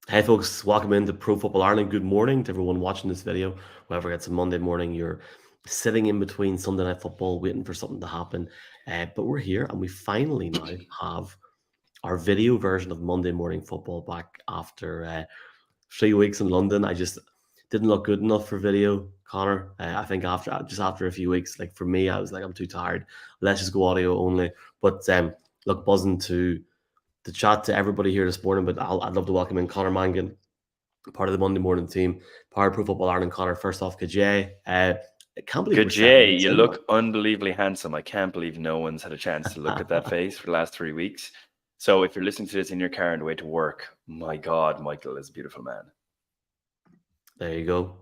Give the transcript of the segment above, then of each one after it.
Hey folks, welcome into Pro Football Ireland. Good morning to everyone watching this video. Whether it's a Monday morning, you're sitting in between Sunday Night Football waiting for something to happen. But we're here and we finally now have our video version of Monday Morning Football back after 3 weeks in London. I just didn't look good enough for video, Conor. I think after a few weeks, like for me, I was like, I'm too tired. Let's just go audio only. But look, buzzing to chat to everybody here this morning, but I'd love to welcome in Conor Mangan, part of the Monday morning team, part of Pro Football Ireland. Conor, first off, good day. I can't believe we're 7 Jay, weeks you in, look man. unbelievably handsome. I can't believe no one's had a chance to look at that face for the last 3 weeks. So if you're listening to this in your car on the way to work, my God, Michael is a beautiful man. There you go.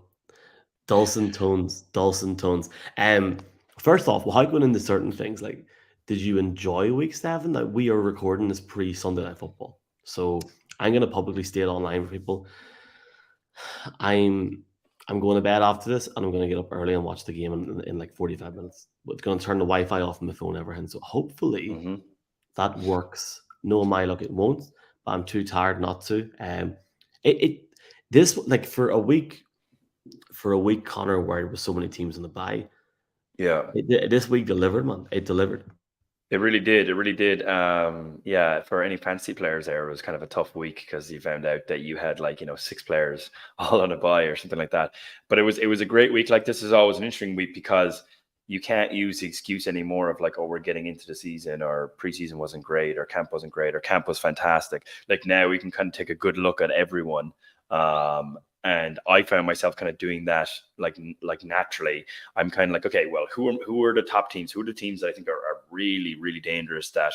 Dulcet tones, dulcet tones. First off, without going into certain things, like, did you enjoy week 7? Like, we are recording this pre Sunday Night Football, so I'm going to publicly state online for people. I'm going to bed after this, and I'm going to get up early and watch the game in like 45 minutes. It's going to turn the Wi-Fi off on my phone, everything. So hopefully that works. No, my luck, it won't. But I'm too tired not to. This like for a week, Conor, where there was so many teams in the bye. Yeah. This week delivered, man. It delivered. It really did. It really did. Yeah, for any fantasy players there, it was kind of a tough week because you found out that you had 6 players all on a bye or something like that. But it was a great week. Like, this is always an interesting week because you can't use the excuse anymore of like, oh, we're getting into the season, or preseason wasn't great, or camp wasn't great, or camp was fantastic. Like, now we can kind of take a good look at everyone. And I found myself kind of doing that like naturally. I'm kind of like, okay, well, who are the top teams? Who are the teams that I think are really, really dangerous that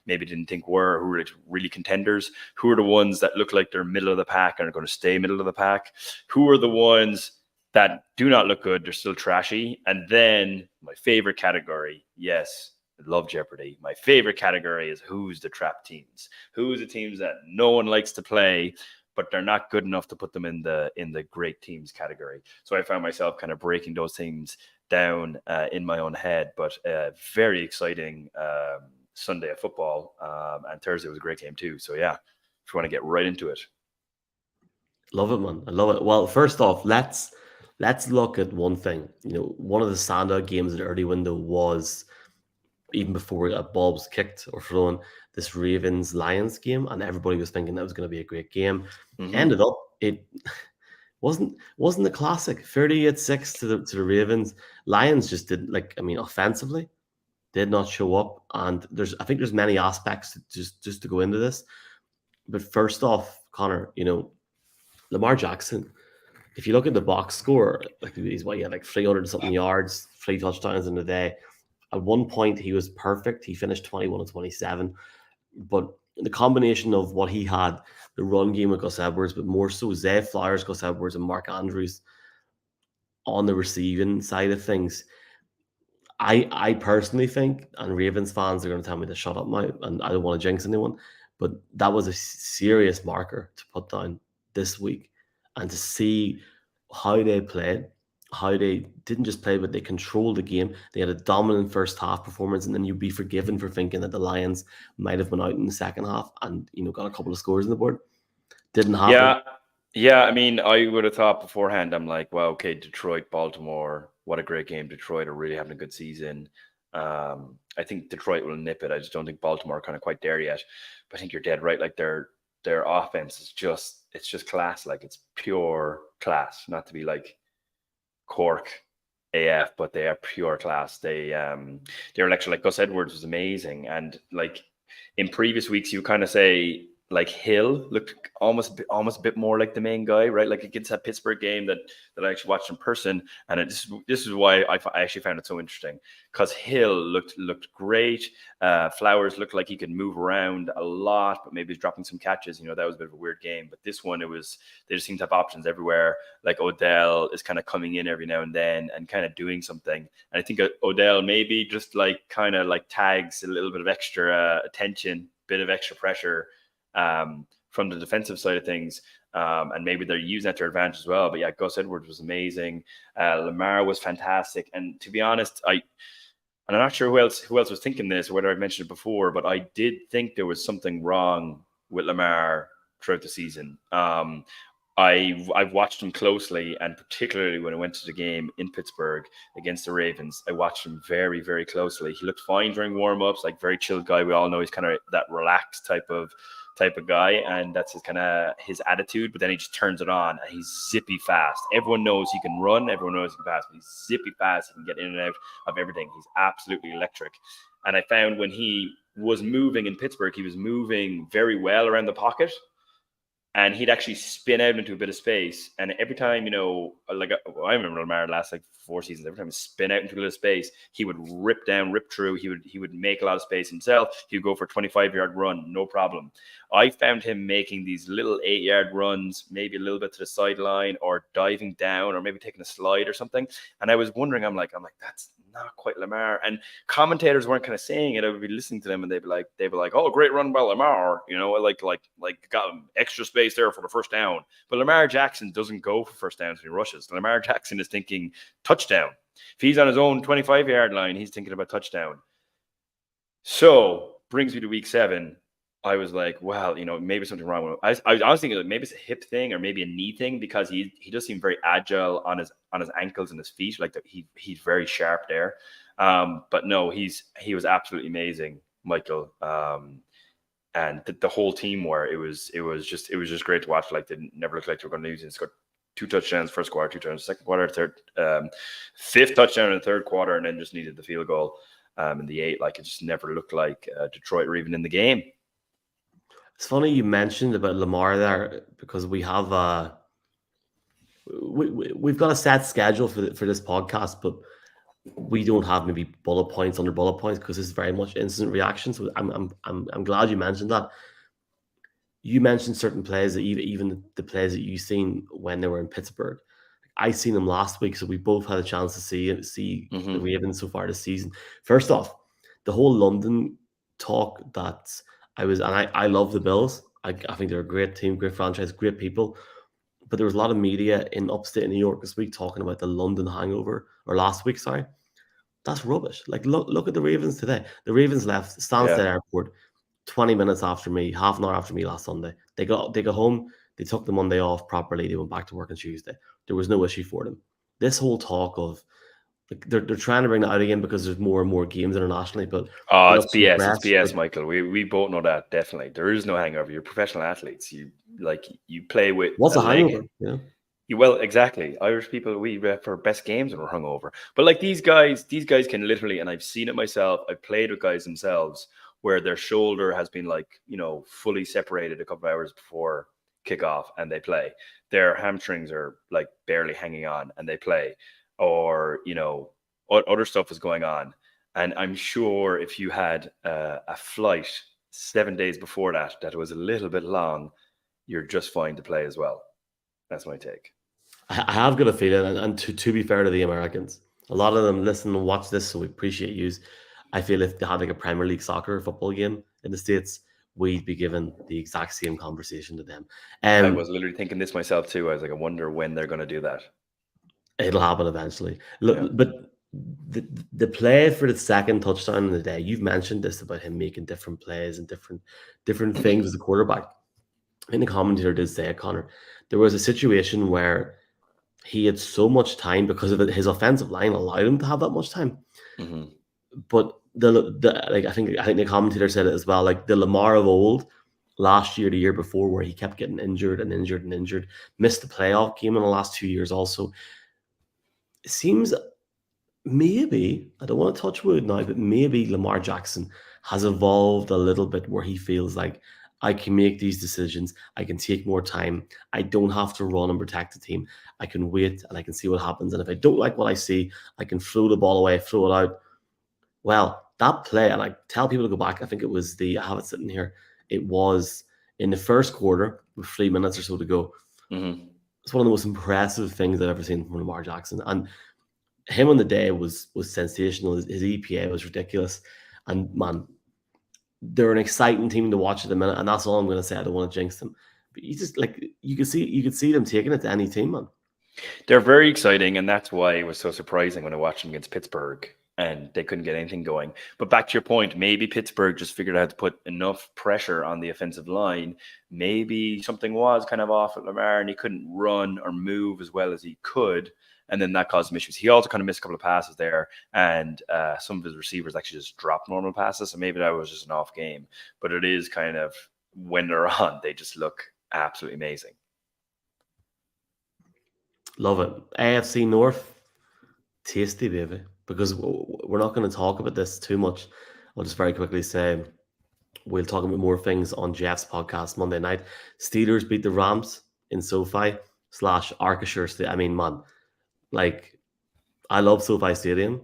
maybe didn't think who are really contenders? Who are the ones that look like they're middle of the pack and are going to stay middle of the pack? Who are the ones that do not look good? They're still trashy. And then my favorite category, yes, I love Jeopardy. My favorite category is who's the trap teams? Who's the teams that no one likes to play, but they're not good enough to put them in the great teams category. So I found myself kind of breaking those things down in my own head. But very exciting Sunday of football, and Thursday was a great game too. So yeah, if you want to get right into it. Love it, man. I love it. Well, first off, let's look at one thing. One of the standout games in the early window was, even before a ball was kicked or thrown, this Ravens Lions game, and everybody was thinking that was going to be a great game. Ended up, it wasn't a classic. 38-6 to the Ravens. Lions just didn't, offensively did not show up, and I think there's many aspects just to go into this. But first off, Conor, Lamar Jackson, if you look at the box score, like he's he had like 300 something yards, 3 touchdowns in a day. At one point, he was perfect. He finished 21 and 27. But the combination of what he had, the run game with Gus Edwards, but more so Zay Flowers, Gus Edwards, and Mark Andrews on the receiving side of things, I personally think, and Ravens fans are going to tell me to shut up now, and I don't want to jinx anyone, but that was a serious marker to put down this week, and to see how they played, how they didn't just play, but they controlled the game. They had a dominant first half performance, and then you'd be forgiven for thinking that the Lions might have been out in the second half and got a couple of scores on the board. Didn't happen. Yeah. I mean, I would have thought beforehand, I'm like, well, okay, Detroit, Baltimore, what a great game. Detroit are really having a good season. I think Detroit will nip it. I just don't think Baltimore are kind of quite there yet. But I think you're dead right. Like, their offense is just class. Like, it's pure class. Not to be like Cork AF, but they are pure class. Their lecture, like Gus Edwards, was amazing. And like in previous weeks, you kind of say like Hill looked almost a bit more like the main guy, right? Like against that Pittsburgh game that I actually watched in person, and this is why I actually found it so interesting, because Hill looked great. Flowers looked like he could move around a lot, but maybe he's dropping some catches. That was a bit of a weird game. But this one, they just seem to have options everywhere. Like Odell is kind of coming in every now and then and kind of doing something. And I think Odell maybe just like kind of like tags a little bit of extra attention, bit of extra pressure from the defensive side of things. And maybe they're using that to their advantage as well. But yeah, Gus Edwards was amazing. Lamar was fantastic. And to be honest, I'm not sure who else was thinking this, or whether I mentioned it before, but I did think there was something wrong with Lamar throughout the season. I've watched him closely, and particularly when I went to the game in Pittsburgh against the Ravens, I watched him very, very closely. He looked fine during warm-ups, like very chilled guy. We all know he's kind of that relaxed type of guy, and that's his attitude. But then he just turns it on, and he's zippy fast. Everyone knows he can run, everyone knows he can pass, but he's zippy fast. He can get in and out of everything. He's absolutely electric. And I found when he was moving in Pittsburgh, he was moving very well around the pocket. And he'd actually spin out into a bit of space. And every time, like I remember Lamar last like 4 seasons, every time he spin out into a little space, he would rip through. He would make a lot of space himself. He would go for a 25-yard run, no problem. I found him making these little 8-yard runs, maybe a little bit to the sideline, or diving down, or maybe taking a slide or something. And I was wondering, I'm like, that's not quite Lamar. And commentators weren't kind of saying it. I would be listening to them, and they'd be like, oh, great run by Lamar. Like got extra space there for the first down. But Lamar Jackson doesn't go for first downs when he rushes. Lamar Jackson is thinking touchdown. If he's on his own 25-yard line, he's thinking about touchdown. So brings me to week 7. I was like, well, maybe something wrong with him. I was thinking maybe it's a hip thing or maybe a knee thing, because he does seem very agile on his ankles and his feet. Like he's very sharp there. But no, he was absolutely amazing, Michael. And the whole team were. It was just great to watch. Like, they never looked like they were going to lose. He scored 2 touchdowns first quarter, 2 touchdowns second quarter, fifth touchdown in the third quarter, and then just needed the field goal in the 8th. Like, it just never looked like Detroit were even in the game. It's funny you mentioned about Lamar there, because we have we've got a set schedule for this podcast, but we don't have maybe bullet points under bullet points, because it's very much instant reaction. So I'm glad you mentioned that. You mentioned certain plays that even the plays that you seen when they were in Pittsburgh. I seen them last week, so we both had a chance to see the Ravens so far this season. First off, the whole London talk that I love the Bills. I think they're a great team, great franchise, great people. But there was a lot of media in upstate New York this week talking about the London hangover, or last week, sorry. That's rubbish. Like, look at the Ravens today. The Ravens left Stansted Airport 20 minutes after me, half an hour after me last Sunday. They got home, they took the Monday off properly, they went back to work on Tuesday. There was no issue for them. This whole talk of, like, they're trying to bring that out again because there's more and more games internationally, but it's BS. It's BS, Michael. We both know that, definitely. There is no hangover. You're professional athletes. You play with what's a hangover? Well, exactly. Irish people, we rep for best games and we're hungover. But like these guys can literally, and I've seen it myself, I've played with guys themselves where their shoulder has been fully separated a couple of hours before kickoff, and they play. Their hamstrings are like barely hanging on, and they play. Or, other stuff is going on. And I'm sure if you had a flight 7 days before that was a little bit long, you're just fine to play as well. That's my take. I have got a feeling, and to be fair to the Americans, a lot of them listen and watch this, so we appreciate you. I feel if they had like a Premier League soccer football game in the States, we'd be given the exact same conversation to them. I was literally thinking this myself too. I was like, I wonder when they're going to do that. It'll happen eventually. Look, but the play for the second touchdown of the day, you've mentioned this about him making different plays and different things as a quarterback. I think the commentator did say it, Conor. There was a situation where he had so much time because of it. His offensive line allowed him to have that much time. Mm-hmm. But I think the commentator said it as well. Like the Lamar of old, last year, the year before, where he kept getting injured, missed the playoff game in the last 2 years. Also, it seems maybe, I don't want to touch wood now, but maybe Lamar Jackson has evolved a little bit where he feels like, I can make these decisions. I can take more time. I don't have to run and protect the team. I can wait and I can see what happens. And if I don't like what I see, I can throw the ball away, throw it out. Well, that play, and I tell people to go back, I think it was I have it sitting here. It was in the first quarter with 3 minutes or so to go. Mm-hmm. It's one of the most impressive things I've ever seen from Lamar Jackson. And him on the day was sensational. His EPA was ridiculous. And man, they're an exciting team to watch at the minute, and that's all I'm going to say. I don't want to jinx them, but you could see them taking it to any team, man. They're very exciting, and that's why it was so surprising when I watched them against Pittsburgh. and they couldn't get anything going. But back to your point, maybe Pittsburgh just figured out how to put enough pressure on the offensive line. Maybe something was kind of off at Lamar and he couldn't run or move as well as he could. And then that caused some issues. He also kind of missed a couple of passes there, and some of his receivers actually just dropped normal passes. So maybe that was just an off game. But it is kind of, when they're on, they just look absolutely amazing. Love it. AFC North, tasty, baby. Because we're not going to talk about this too much. I'll just very quickly say we'll talk about more things on Jeff's podcast Monday night. Steelers beat the Rams in SoFi / Arcashire Stadium. I mean, man, like, I love SoFi Stadium,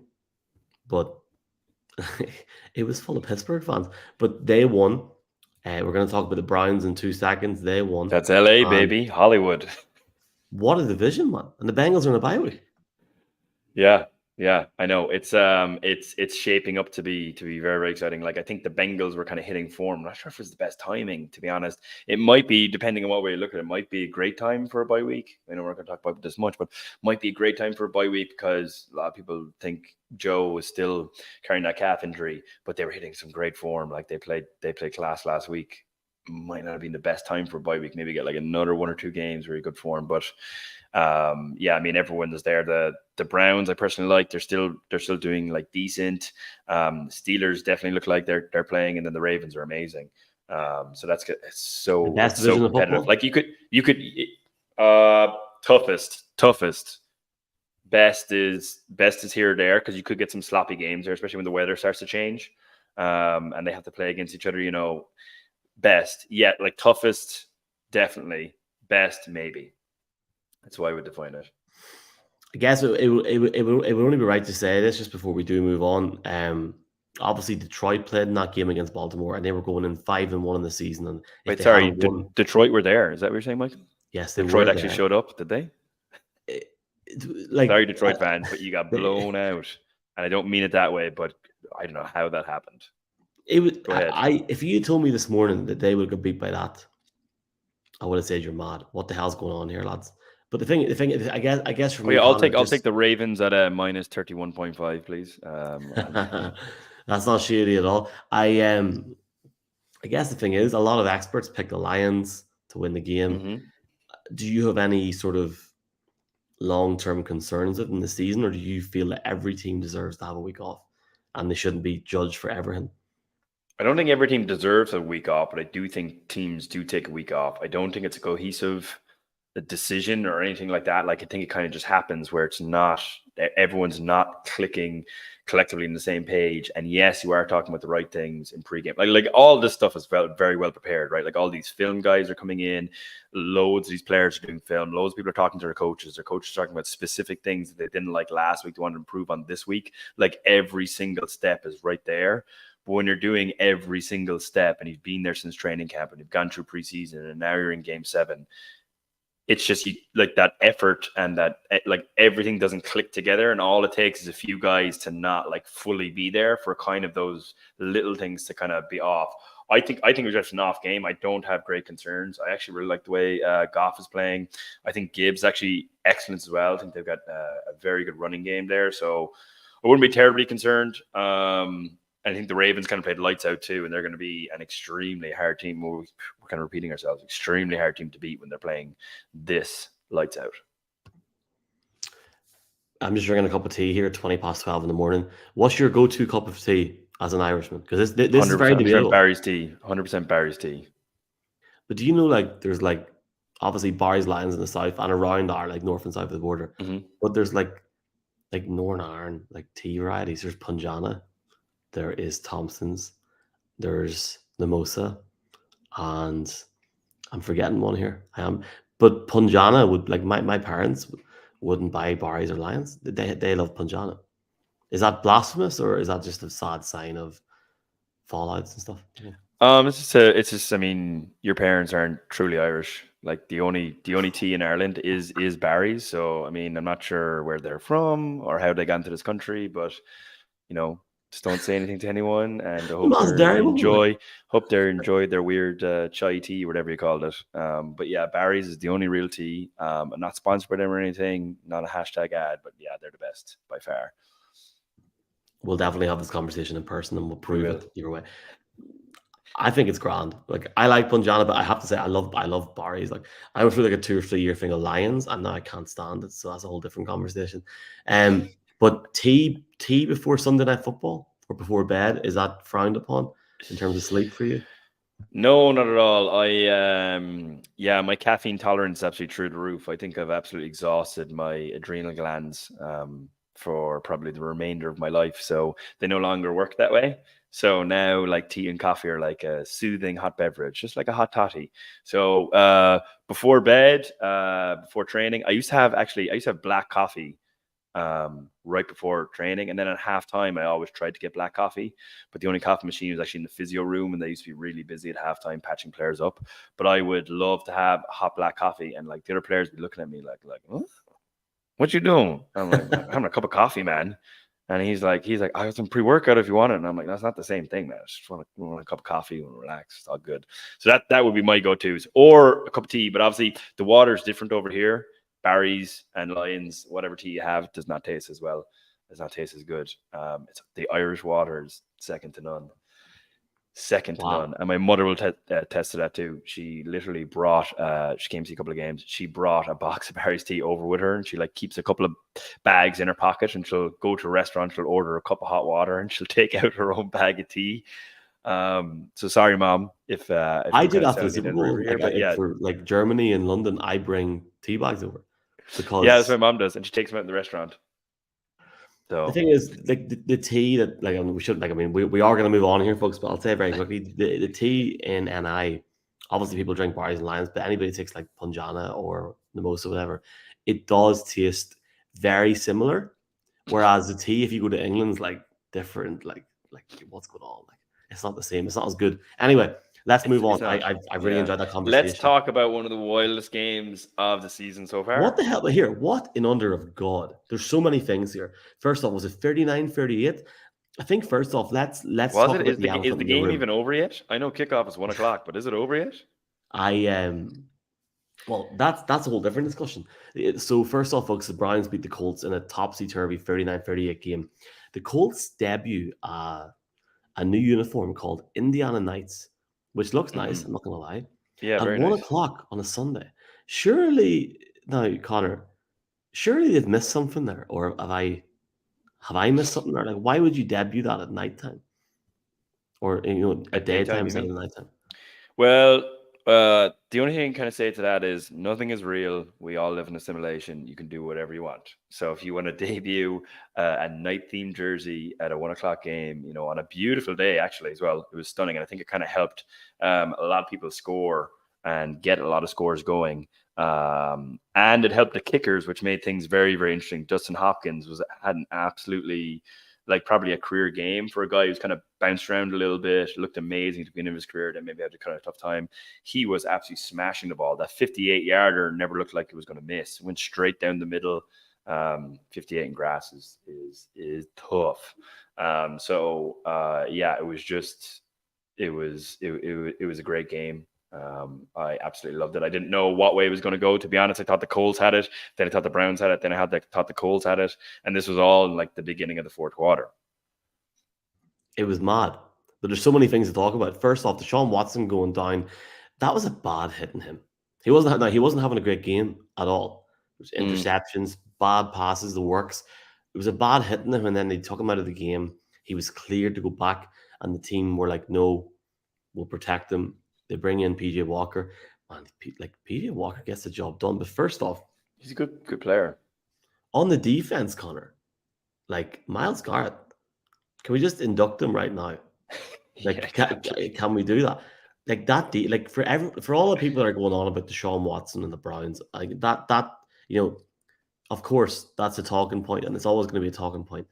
but it was full of Pittsburgh fans. But they won. We're going to talk about the Browns in 2 seconds. They won. That's LA, baby. Hollywood. What a division, man. And the Bengals are in a bye week. Yeah, I know. It's shaping up to be very, very exciting. Like, I think the Bengals were kind of hitting form. I'm not sure if it's the best timing, to be honest. It might be, depending on what way you look at it, might be a great time for a bye week. I know we're not going to talk about this much, but might be a great time for a bye week because a lot of people think Joe is still carrying that calf injury, but they were hitting some great form. Like, they played class last week. Might not have been the best time for a bye week. Maybe get like another 1 or 2 games, very good form. But I mean, everyone is there. The Browns, I personally like. They're still doing like decent. Steelers definitely look like they're playing, and then the Ravens are amazing. So that's good. It's so competitive. Like, you could toughest. Best is here or there, because you could get some sloppy games there, especially when the weather starts to change, and they have to play against each other. You know, best, yeah, like toughest, definitely. Best, maybe. That's why I would define it. I guess it would only be right to say this just before we do move on. Obviously, Detroit played in that game against Baltimore, and they were going in 5-1 in the season. And wait, sorry, Detroit were there? Is that what you're saying, Mike? Yes, Detroit actually showed up, did they? Sorry, Detroit fans, but you got blown out, and I don't mean it that way, but I don't know how that happened. It was. Go ahead. If you told me this morning that they would get beat by that, I would have said you're mad. What the hell's going on here, lads? But the thing is, I guess for me, I'll take the Ravens at a minus 31.5, please. That's not shady at all. I guess the thing is, a lot of experts pick the Lions to win the game. Mm-hmm. Do you have any sort of long-term concerns in the season, or do you feel that every team deserves to have a week off and they shouldn't be judged for everything? I don't think every team deserves a week off, but I do think teams do take a week off. I don't think it's a cohesive decision or anything like that. Like, I think it kind of just happens where it's not, everyone's not clicking collectively in the same page. And yes, you are talking about the right things in pregame. Like all this stuff is very well prepared, right? Like, all these film guys are coming in, loads of these players are doing film, loads of people are talking to their coaches are talking about specific things that they didn't like last week, they want to improve on this week. Like, every single step is right there. But when you're doing every single step, and you've been there since training camp, and you've gone through preseason, and now you're in game 7, it's just like that effort and that, like, everything doesn't click together, and all it takes is a few guys to not like fully be there for kind of those little things to kind of be off. I think it was just an off game. I don't have great concerns. I actually really like the way Goff is playing. I think Gibbs actually excellent as well. I think they've got a very good running game there, so I wouldn't be terribly concerned. I think the Ravens kind of played lights out too, and they're going to be an extremely hard team. We're kind of repeating ourselves. Extremely hard team to beat when they're playing this lights out. I'm just drinking a cup of tea here at 12:20 in the morning. What's your go-to cup of tea as an Irishman? Because this is very debatable. 100% Barry's tea. 100% Barry's tea. But do you know, like, there's like obviously Barry's Lions in the south and around our like north and south of the border. Mm-hmm. But there's like Northern Ireland, like tea varieties. There's Punjana. There is Thompson's, there's Mimosa, and I'm forgetting one here. I am, but Punjana would, like, my parents wouldn't buy Barry's or Lions. They love Punjana. Is that blasphemous, or is that just a sad sign of fallouts and stuff? Yeah. It's just. I mean, your parents aren't truly Irish. Like, the only tea in Ireland is Barry's. So, I mean, I'm not sure where they're from or how they got into this country, but just don't say anything to anyone, and I hope they enjoy their weird chai tea, whatever you called it. But yeah, Barry's is the only real tea. I'm not sponsored by them or anything, not a hashtag ad, but yeah, they're the best by far. we'll definitely have this conversation in person, and we'll We prove will. it either way. I think it's grand. Like I like Punjana, but I have to say I love Barry's. Like I went through like a 2 or 3 year thing of Lions, and now I can't stand it. So that's a whole different conversation. But tea before Sunday night football or before bed, is that frowned upon in terms of sleep for you? No, not at all. Yeah, my caffeine tolerance is absolutely through the roof. I think I've absolutely exhausted my adrenal glands for probably the remainder of my life. So they no longer work that way. So now, like tea and coffee are like a soothing hot beverage, just like a hot toddy. So before bed, before training, I used to have black coffee right before training. And then at halftime, I always tried to get black coffee, but the only coffee machine was actually in the physio room, and they used to be really busy at halftime patching players up. But I would love to have hot black coffee, and like the other players be looking at me like, huh? What you doing? I'm like, I'm having a cup of coffee, man. And he's like, I got some pre-workout if you want it. And I'm like, that's not the same thing, man. I just want a cup of coffee and relax. It's all good. So that would be my go-tos, or a cup of tea. But obviously, the water's different over here. Barry's and Lions, whatever tea you have, does not taste as well. Does not taste as good. It's the Irish water is second to none. Second to none. Wow. And my mother will test to that too. She literally brought, she came to see a couple of games. She brought a box of Barry's tea over with her, and she like keeps a couple of bags in her pocket, and she'll go to a restaurant, she'll order a cup of hot water, and she'll take out her own bag of tea. So sorry, Mom, if I I'm do kind of that for the sounding Super in rude Bowl. here, but yeah, For like Germany and London, I bring tea bags over yeah, that's what because my mom does, and she takes them out in the restaurant. the So thing is, like the tea that like, we should like. I mean, we are going to move on here, folks. But I'll say very quickly, the tea in NI, obviously people drink Barry's and Lions, but anybody takes like Punjana or Mimosa, whatever, it does taste very similar. Whereas the tea, if you go to England, is like different. Like what's going on? Like it's not the same. It's not as good. Anyway, let's move it's on. not. I really Yeah. enjoyed that Let's conversation. talk about one of the wildest games of the season so What far. the hell? Here, what in under of God? There's so many things here. First off, was it 39-38? I think first off, let's Was talk it? about the Is elephant the in the game room. even over yet? I know kickoff is 1 o'clock, but is it over yet? I well, that's a whole different discussion. So first off, folks, the Browns beat the Colts in a topsy-turvy 39-38 game. The Colts debut a new uniform called Indiana Knights, which looks nice, I'm not gonna lie, Yeah, at very one nice. o'clock on a Sunday. Surely now, Connor, surely they've missed something there, or have I missed something there? Like, why would you debut that at nighttime, or a At daytime, daytime you instead mean? of nighttime? Well, the only thing I can kind of say to that is nothing is real. We all live in a simulation. You can do whatever you want. So if you want to debut a night themed jersey at a 1 o'clock game, on a beautiful day, actually, as well, it was stunning. And I think it kind of helped a lot of people score and get a lot of scores going. And it helped the kickers, which made things very, very interesting. Dustin Hopkins had an absolutely like probably a career game for a guy who's kind of bounced around a little bit, looked amazing at the beginning of his career, then maybe had a kind of tough time. He was absolutely smashing the ball. That 58-yarder never looked like it was going to miss. Went straight down the middle. 58 in grass is tough. Yeah, it was just it was a great game. I absolutely loved it. I didn't know what way it was going to go. To be honest, I thought the Colts had it. Then I thought the Browns had it. Then thought the Colts had it. And this was all in like the beginning of the fourth quarter. It was mad. But there's so many things to talk about. First off, Deshaun Watson going down, that was a bad hit in him. He wasn't having a great game at all. It was interceptions, bad passes, the works. It was a bad hit in him, and then they took him out of the game. He was cleared to go back, and the team were like, "No, we'll protect him." They bring in PJ Walker, and like PJ Walker gets the job done. But first off, He's a good player. on the defense, Connor, like Miles Garrett, can we just induct him right now? Like, can we do that? Like like for all the people that are going on about Deshaun Watson and the Browns, like that of course that's a talking point, and it's always going to be a talking point.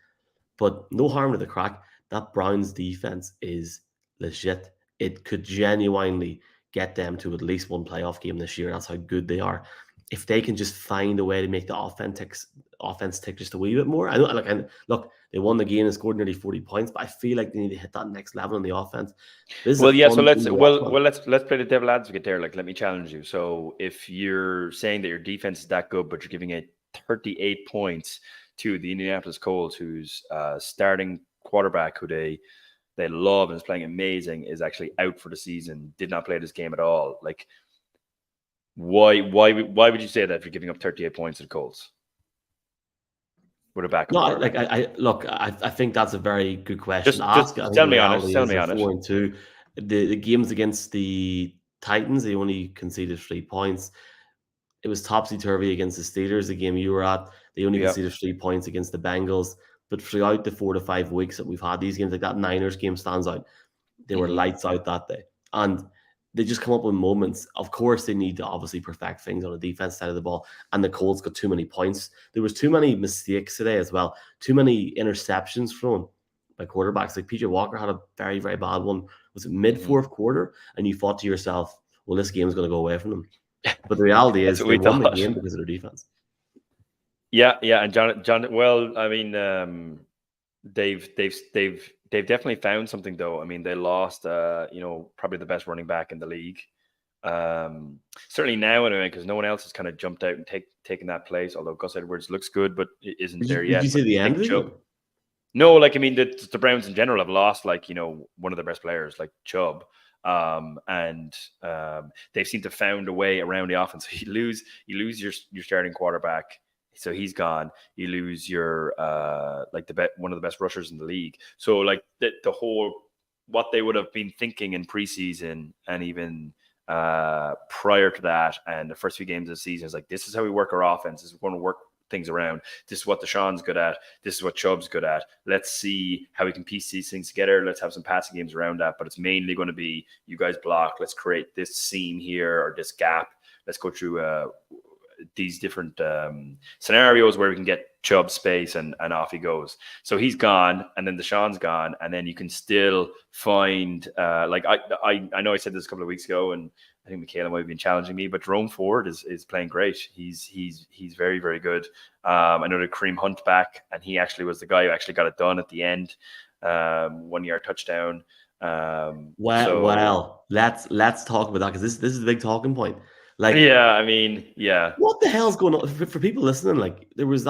But no harm to the crack. That Browns defense is legit. It could genuinely get them to at least one playoff game this year. That's how good they are. If they can just find a way to make the offense tick just a wee bit more. I know, like, and look, they won the game and scored nearly 40 points, but I feel like they need to hit that next level on the offense. This is a Well, yeah. So fun let's team to watch, man. let's play the devil advocate there. Like, let me challenge you. So if you're saying that your defense is that good, but you're giving it 38 points to the Indianapolis Colts, whose starting quarterback who they love and is playing amazing is actually out for the season, did not play this game at all. Like, why would you say that if you're giving up 38 points to the Colts with a backup No, quarterback? I think that's a very good question to ask. I Just think tell the me on it. reality Tell is me they're on it. 4-2. The games against the Titans, they only conceded 3 points. It was topsy-turvy against the Steelers, the game you were at. They only Yeah. conceded 3 points against the Bengals. But throughout the 4 to 5 weeks that we've had these games, like that Niners game stands out. They were lights out that day. And they just come up with moments. Of course, they need to obviously perfect things on the defense side of the ball. And the Colts got too many points. There was too many mistakes today as well. Too many interceptions thrown by quarterbacks. Like PJ Walker had a very, very bad one. Was it mid-fourth quarter? And you thought to yourself, well, this game is going to go away from them. But the reality is they won the game because of their defense. Yeah, and John. Well, I mean, they've definitely found something though. I mean, they lost, probably the best running back in the league. Certainly now anyway, because no one else has kind of jumped out and taken that place. Although Gus Edwards looks good, but isn't there yet. Did you say the end of it? No, like I mean, the Browns in general have lost like one of their best players, like Chubb. And they've seemed to found a way around the offense. You lose your starting quarterback, so he's gone. You lose your one of the best rushers in the league. So like the whole what they would have been thinking in preseason and even prior to that and the first few games of the season is like, this is how we work our offense. This is going to work things around. This is what Deshaun's good at. This is what Chubb's good at. Let's see how we can piece these things together. Let's have some passing games around that. But it's mainly going to be you guys block. Let's create this seam here or this gap. Let's go through these different scenarios where we can get Chubb space and off he goes. So he's gone, and then Deshaun's gone, and then you can still find I know I said this a couple of weeks ago, and I think Michaela might have been challenging me, but Jerome Ford is playing great. He's very, very good. I know that Kareem Hunt back, and he actually was the guy who actually got it done at the end, 1 yard touchdown. Well, let's talk about that because this is a big talking point. Like, yeah, I mean, yeah. What the hell's going on for people listening? Like, there was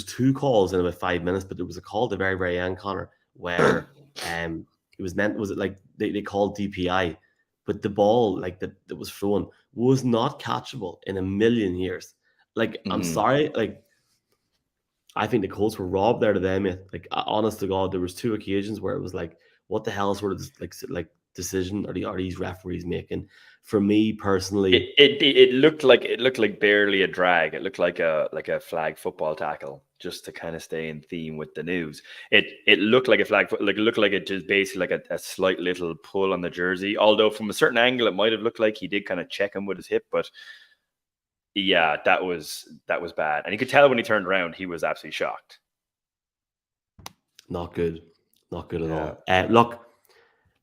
2 calls in about 5 minutes, but there was a call at the very, very end, Conor, where it was it like they called DPI, but the ball that was thrown was not catchable in a million years. Like, I'm sorry, like I think the Colts were robbed there to them. Like, honest to God, there was 2 occasions where it was like, what the hell sort of like decision are these referees making? For me personally, it looked like barely a drag. It looked like a flag football tackle, just to kind of stay in theme with the news. It looked like a flag, like it looked like it just basically like a slight little pull on the jersey. Although from a certain angle, it might have looked like he did kind of check him with his hip, but yeah, that was bad. And you could tell when he turned around, he was absolutely shocked. Not good at all. Look.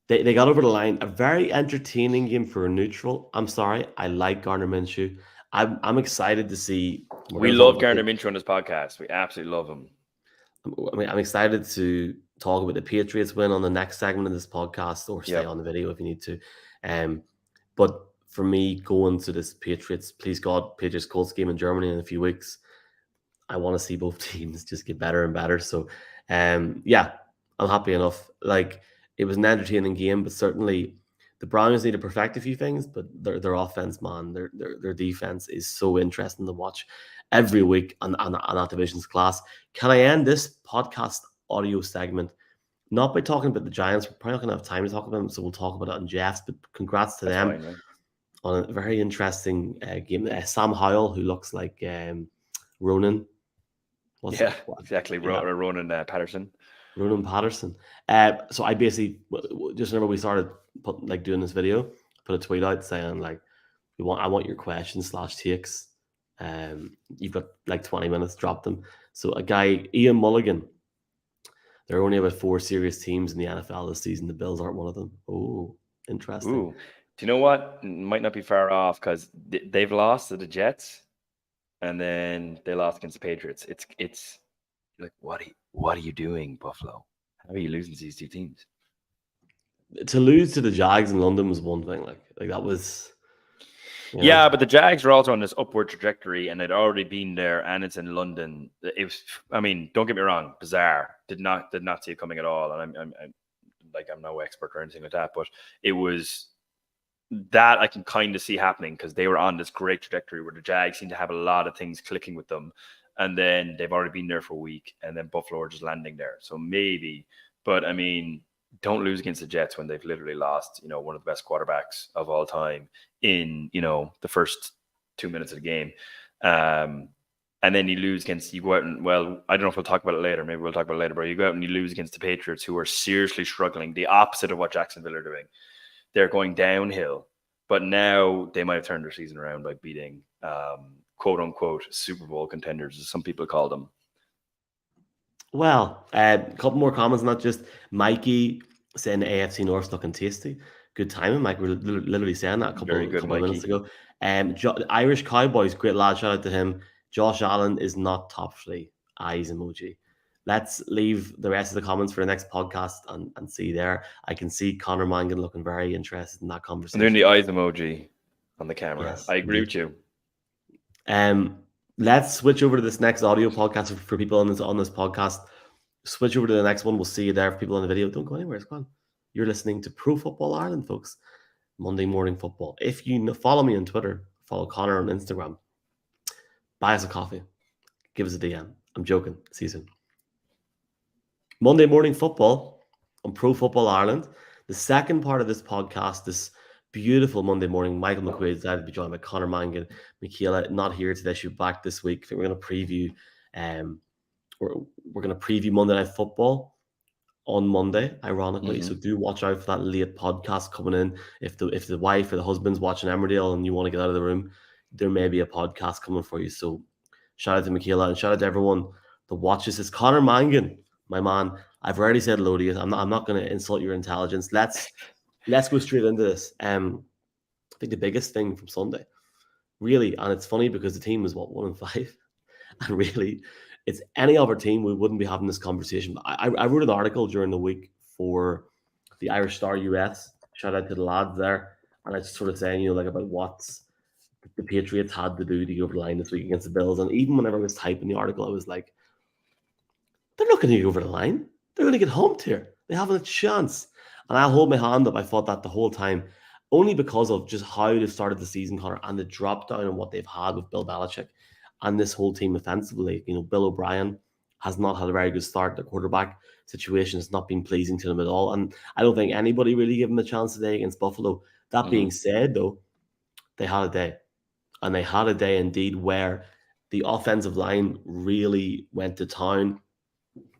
They got over the line. A very entertaining game for a neutral. I'm sorry. I like Gardner Minshew. I'm excited to see. We love Gardner Minshew on this podcast. We absolutely love him. I'm excited to talk about the Patriots win on the next segment of this podcast, or stay on the video if you need to. But for me, going to this Patriots Colts game in Germany in a few weeks, I want to see both teams just get better and better. So, I'm happy enough. Like, it was an entertaining game, but certainly the Browns need to perfect a few things. But their offense, man, their defense is so interesting to watch every week on that division's class. Can I end this podcast audio segment not by talking about the Giants? We're probably not going to have time to talk about them, so we'll talk about it on Jeff's. But congrats to them on a very interesting game. Sam Howell, who looks like Ronan. Exactly. Ronan Patterson. Ronan Patterson. So I basically just remember we started doing this video, put a tweet out saying I want your questions / takes. You've got 20 minutes, drop them. So a guy, Ian Mulligan, there are only about 4 serious teams in the NFL this season. The Bills aren't one of them. Oh, interesting. Ooh. Do you know what? Might not be far off because they've lost to the Jets, and then they lost against the Patriots. It's like, what are you doing, Buffalo? How are you losing to these 2 teams? To lose to the Jags in London was one thing. Like that was. Yeah, but the Jags are also on this upward trajectory, and they'd already been there, and it's in London. It was, I mean, don't get me wrong, bizarre. Did not see it coming at all, and I'm no expert or anything like that, but it was that I can kind of see happening because they were on this great trajectory where the Jags seem to have a lot of things clicking with them, and then they've already been there for a week, and then Buffalo are just landing there. So maybe, but I mean, don't lose against the Jets when they've literally lost, one of the best quarterbacks of all time in, the first 2 minutes of the game. And then you go out and, well, I don't know if we'll talk about it later. Maybe we'll talk about it later, but you go out and you lose against the Patriots, who are seriously struggling, the opposite of what Jacksonville are doing. They're going downhill, but now they might have turned their season around by beating quote unquote Super Bowl contenders, as some people call them. Well, a couple more comments, not just Mikey saying the AFC North looking tasty. Good timing, Mike. We were literally saying that a couple of minutes ago. Irish Cowboys, great lad. Shout out to him. Josh Allen is not top 3. Eyes emoji. Let's leave the rest of the comments for the next podcast and see there. I can see Conor Mangan looking very interested in that conversation. And then the eyes emoji on the camera. Yes, I agree with you. Let's switch over to this next audio podcast for people on this podcast. Switch over to the next one. We'll see you there for people on the video. Don't go anywhere. It's gone. You're listening to Pro Football Ireland, folks. Monday Morning Football. If you follow me on Twitter, follow Conor on Instagram, buy us a coffee. Give us a DM. I'm joking. See you soon. Monday Morning Football on Pro Football Ireland. The second part of this podcast, this beautiful Monday morning, Michael McQuaid is glad to be joined by Conor Mangan. Michaela, not here today. She's back this week. I think we're going to preview we're going to preview Monday Night Football on Monday, ironically. So do watch out for that late podcast coming in. If the wife or the husband's watching Emmerdale and you want to get out of the room, there may be a podcast coming for you. So shout out to Michaela and shout out to everyone that watches this. Conor Mangan, my man, I've already said hello to you. I'm not going to insult your intelligence. Let's go straight into this. I think the biggest thing from Sunday, really, and it's funny because the team was 1-5, and really, it's any other team we wouldn't be having this conversation. I wrote an article during the week for the Irish Star US. Shout out to the lads there, and I just sort of saying, about what's the Patriots had to do to go over the line this week against the Bills. And even whenever I was typing the article, I was like, they're not going to go over the line. They're going to get humped here. They haven't a chance. And I'll hold my hand up. I thought that the whole time, only because of just how they've started the season, Conor, and the drop down and what they've had with Bill Belichick and this whole team offensively. Bill O'Brien has not had a very good start. The quarterback situation has not been pleasing to them at all. And I don't think anybody really gave them a chance today against Buffalo. That being said, though, they had a day. And they had a day indeed where the offensive line really went to town,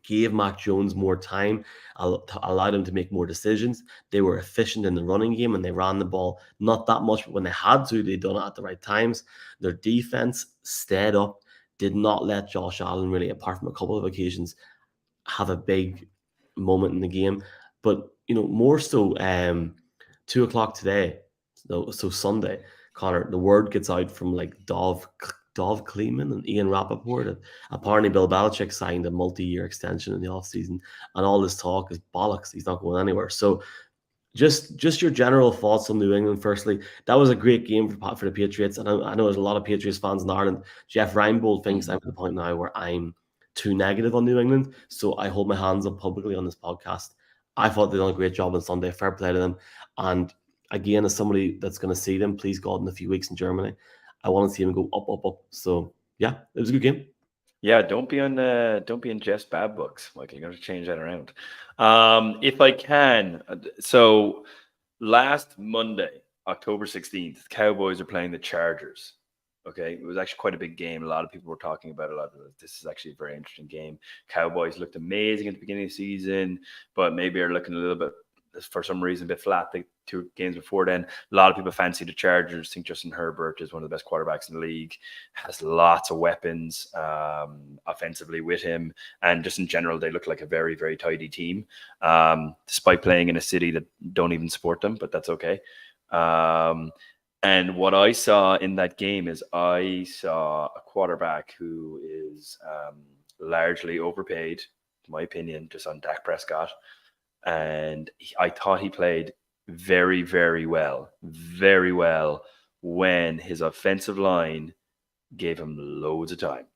gave Mac Jones more time, allowed him to make more decisions. They were efficient in the running game and they ran the ball not that much, but when they had to, they done it at the right times. Their defense stayed up, did not let Josh Allen really, apart from a couple of occasions, have a big moment in the game. But, more so 2 o'clock today, so Sunday, Conor, the word gets out from Dov Kleeman and Ian Rappaport that apparently Bill Belichick signed a multi-year extension in the offseason, and all this talk is bollocks. He's not going anywhere. So just your general thoughts on New England. Firstly, that was a great game for the Patriots, and I know there's a lot of Patriots fans in Ireland. Jeff Reinbold thinks I'm at the point now where I'm too negative on New England, so I hold my hands up publicly on this podcast. I thought they done a great job on Sunday. Fair play to them. And again, as somebody that's going to see them, please God, in a few weeks in Germany, I want to see him go up, up, up. So yeah, it was a good game. Yeah, don't be in Jeff's bad books, Michael. You're going to change that around. If I can. So last Monday, October 16th, the Cowboys are playing the Chargers. Okay, it was actually quite a big game. A lot of people were talking about it. This is actually a very interesting game. Cowboys looked amazing at the beginning of the season, but maybe are looking a little bit, for some reason, a bit flat. The 2 games before then, a lot of people fancy the Chargers, think Justin Herbert is one of the best quarterbacks in the league, has lots of weapons offensively with him, and just in general, they look like a very, very tidy team, despite playing in a city that don't even support them, but that's okay. And what I saw in that game is I saw a quarterback who is largely overpaid, in my opinion, just on Dak Prescott. And I thought he played very, very well when his offensive line gave him loads of time.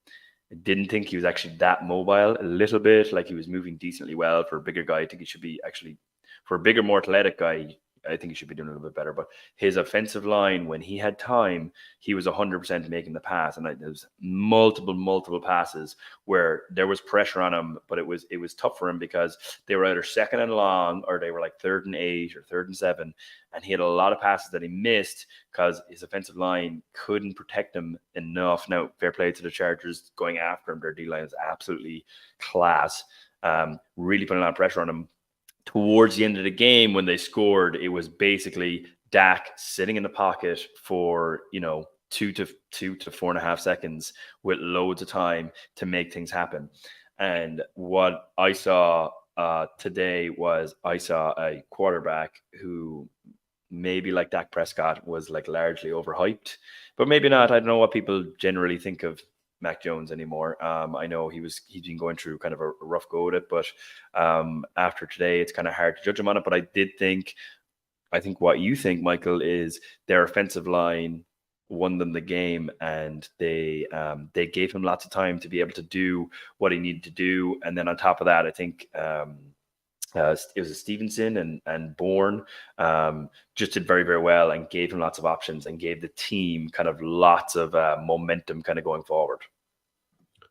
I didn't think he was actually that mobile. A little bit, like he was moving decently well for a bigger guy. I think he should be actually, for a bigger, more athletic guy, I think he should be doing a little bit better. But his offensive line, when he had time, he was 100% making the pass. And there was multiple passes where there was pressure on him, but it was tough for him because they were either second and long or they were like 3rd and 8 or 3rd and 7. And he had a lot of passes that he missed because his offensive line couldn't protect him enough. Now, fair play to the Chargers going after him. Their D-line is absolutely class. Really putting a lot of pressure on him. Towards the end of the game, when they scored, it was basically Dak sitting in the pocket for, 2 to 4.5 seconds with loads of time to make things happen. And what I saw today was I saw a quarterback who maybe like Dak Prescott was like largely overhyped, but maybe not. I don't know what people generally think of Mac Jones anymore. I know he's been going through kind of a rough go at it, but after today, it's kind of hard to judge him on it. But I think what you think, Michael, is their offensive line won them the game, and they gave him lots of time to be able to do what he needed to do. And then on top of that, I think it was Stevenson and Bourne just did very, very well and gave him lots of options and gave the team kind of lots of momentum kind of going forward.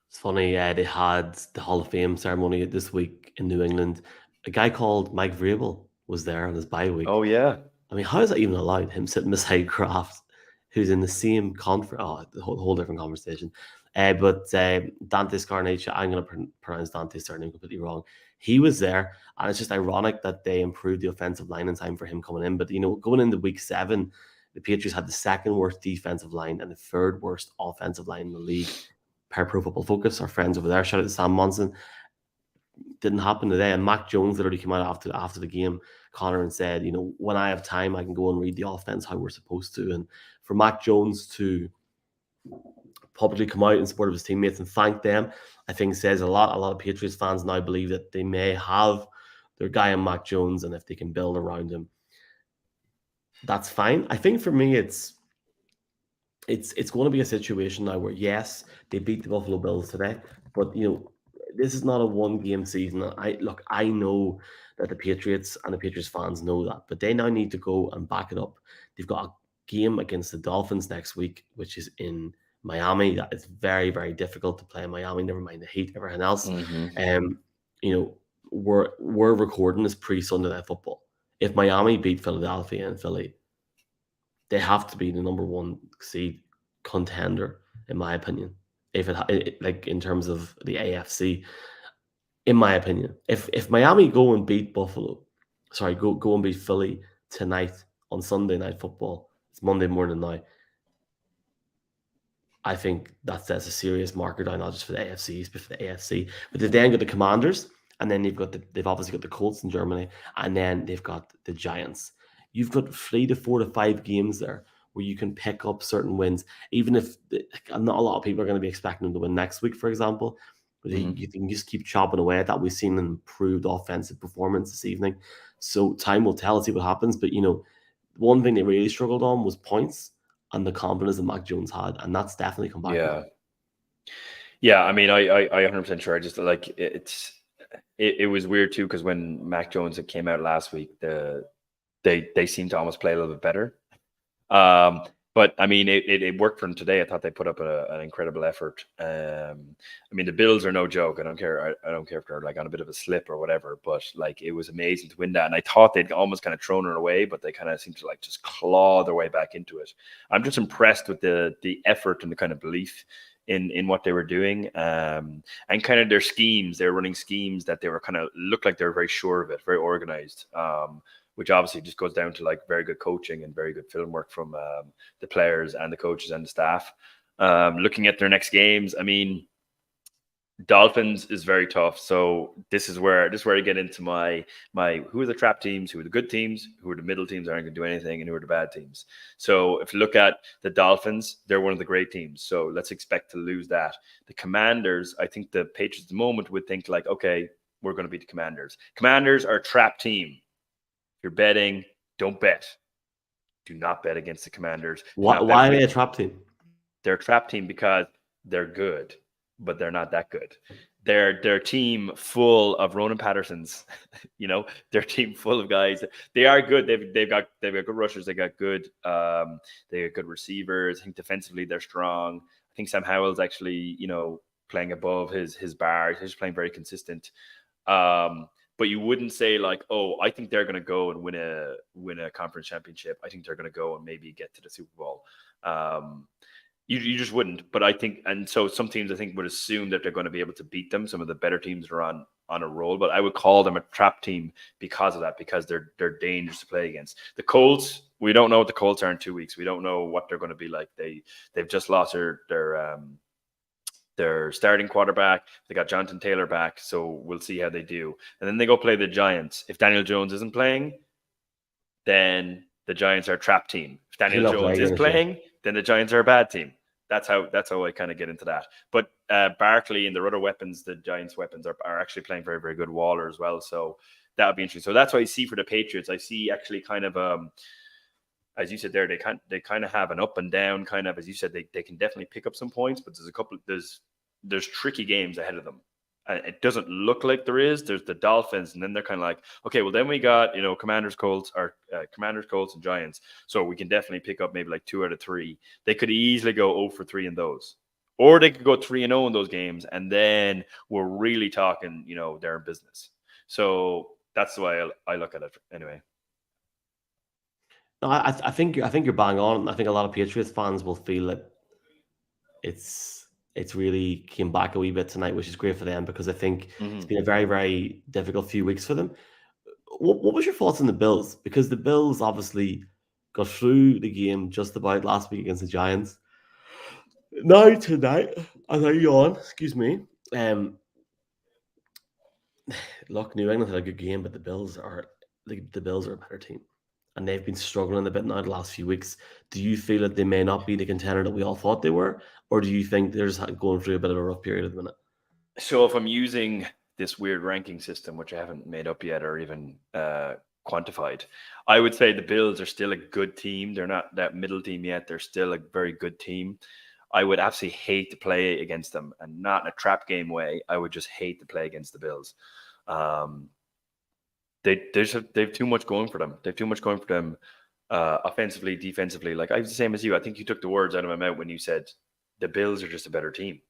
It's funny, they had the Hall of Fame ceremony this week in New England. A guy called Mike Vrabel was there on his bye week. Oh, yeah. I mean, how is that even allowed? Him sitting beside Kraft, who's in the same conference. Oh, the whole different conversation. But Dante Scarnecchia, I'm going to pronounce Dante's surname completely wrong. He was there, and it's just ironic that they improved the offensive line in time for him coming in. But, going into week 7, the Patriots had the 2nd worst defensive line and the 3rd worst offensive line in the league per Pro Football Focus. Our friends over there, shout out to Sam Monson. Didn't happen today. And Mac Jones literally came out after the game, Conor, and said, when I have time, I can go and read the offense how we're supposed to. And for Mac Jones to publicly come out in support of his teammates and thank them, I think says a lot. A lot of Patriots fans now believe that they may have their guy in Mac Jones, and if they can build around him, that's fine. I think for me, it's going to be a situation now where, yes, they beat the Buffalo Bills today, but this is not a one-game season. I know that the Patriots and the Patriots fans know that, but they now need to go and back it up. They've got a game against the Dolphins next week, which is in Miami. That is very, very difficult to play in Miami. Never mind the heat, everything else. We're recording this pre-Sunday Night Football. If Miami beat Philadelphia and Philly, they have to be the number 1 seed contender, in my opinion. If it like in terms of the AFC, in my opinion, if Miami go and beat Buffalo, go and beat Philly tonight on Sunday Night Football, it's Monday morning now, I think that's a serious marker down, not just for the AFCs, but for the AFC. But they've then got the Commanders, and then they've obviously got the Colts in Germany, and then they've got the Giants. You've got 3 to 4 to 5 games there where you can pick up certain wins, even if not a lot of people are going to be expecting them to win next week, for example. But you can just keep chopping away at that. We've seen an improved offensive performance this evening. So time will tell, see what happens. But, one thing they really struggled on was points and the confidence that Mac Jones had. And that's definitely come back. Yeah. Yeah, I mean, I 100% sure. I just like it was weird too, because when Mac Jones came out last week, they seemed to almost play a little bit better. But I mean, it worked for them today. I thought they put up an incredible effort. I mean, the Bills are no joke. I don't care. I don't care if they're like on a bit of a slip or whatever. But like, it was amazing to win that. And I thought they'd almost kind of thrown it away, but they kind of seemed to like just claw their way back into it. I'm just impressed with the effort and the kind of belief in what they were doing, and kind of their schemes. They were running schemes that they were kind of looked like they were very sure of it, very organized. Which obviously just goes down to like very good coaching and very good film work from the players and the coaches and the staff. Looking at their next games, I mean, Dolphins is very tough. So this is where I get into my who are the trap teams, who are the good teams, who are the middle teams that aren't going to do anything, and who are the bad teams. So if you look at the Dolphins, they're one of the great teams. So let's expect to lose that. The Commanders, I think the Patriots at the moment would think like, okay, we're going to beat the Commanders. Commanders are a trap team. You're betting, don't bet. Do not bet against the Commanders. Do Why, not bet why for are they the. a trap team? They're a trap team because they're good, but they're not that good. They're a team full of Ronan Pattersons. They're a team full of guys. They are good. They've got good rushers. They got good receivers. I think defensively they're strong. I think Sam Howell's actually playing above his bar. He's playing very consistent. But you wouldn't say like, oh, I think they're going to go and win a conference championship. I think they're going to go and maybe get to the Super Bowl. You just wouldn't. But I think, and so some teams I think would assume that they're going to be able to beat them. Some of the better teams are on a roll, but I would call them a trap team because of that, because they're dangerous to play against. The Colts, we don't know what the Colts are in 2 weeks. We don't know what they're going to be like. They've just lost their starting quarterback. They got Jonathan Taylor back, so we'll see how they do. And then they go play the Giants. If Daniel Jones isn't playing, then the Giants are a trap team. If Daniel Jones is playing, then the Giants are a bad team. That's how I kind of get into that. But Barkley and their other weapons, the Giants' weapons, are actually playing very, very good. Waller as well. So that would be interesting. So that's what I see for the Patriots. I see actually kind of as you said there, they kind of have an up and down kind of, as you said, they can definitely pick up some points, but there's tricky games ahead of them. And it doesn't look like there's the Dolphins, and then they're kind of like, okay, well then we got, Commanders, Colts, and Giants. So we can definitely pick up maybe like 2 out of 3. They could easily go 0 for 3 in those. Or they could go 3-0 in those games, and then we're really talking, they're in business. So that's the way I look at it anyway. No, I think you're bang on. I think a lot of Patriots fans will feel that it's really came back a wee bit tonight, which is great for them, because I think it's been a very, very difficult few weeks for them. What was your thoughts on the Bills? Because the Bills obviously got through the game just about last week against the Giants. Now tonight, as I yawn, excuse me. Look, New England had a good game, but the Bills are a better team, and they've been struggling a bit now the last few weeks. Do you feel that they may not be the contender that we all thought they were, or do you think they're just going through a bit of a rough period at the minute? So if I'm using this weird ranking system, which I haven't made up yet or even quantified, I would say the Bills are still a good team. They're not that middle team yet. They're still a very good team. I would absolutely hate to play against them, and not in a trap game way. I would just hate to play against the Bills. They've too much going for them. They've too much going for them offensively, defensively. Like I was the same as you. I think you took the words out of my mouth when you said the Bills are just a better team.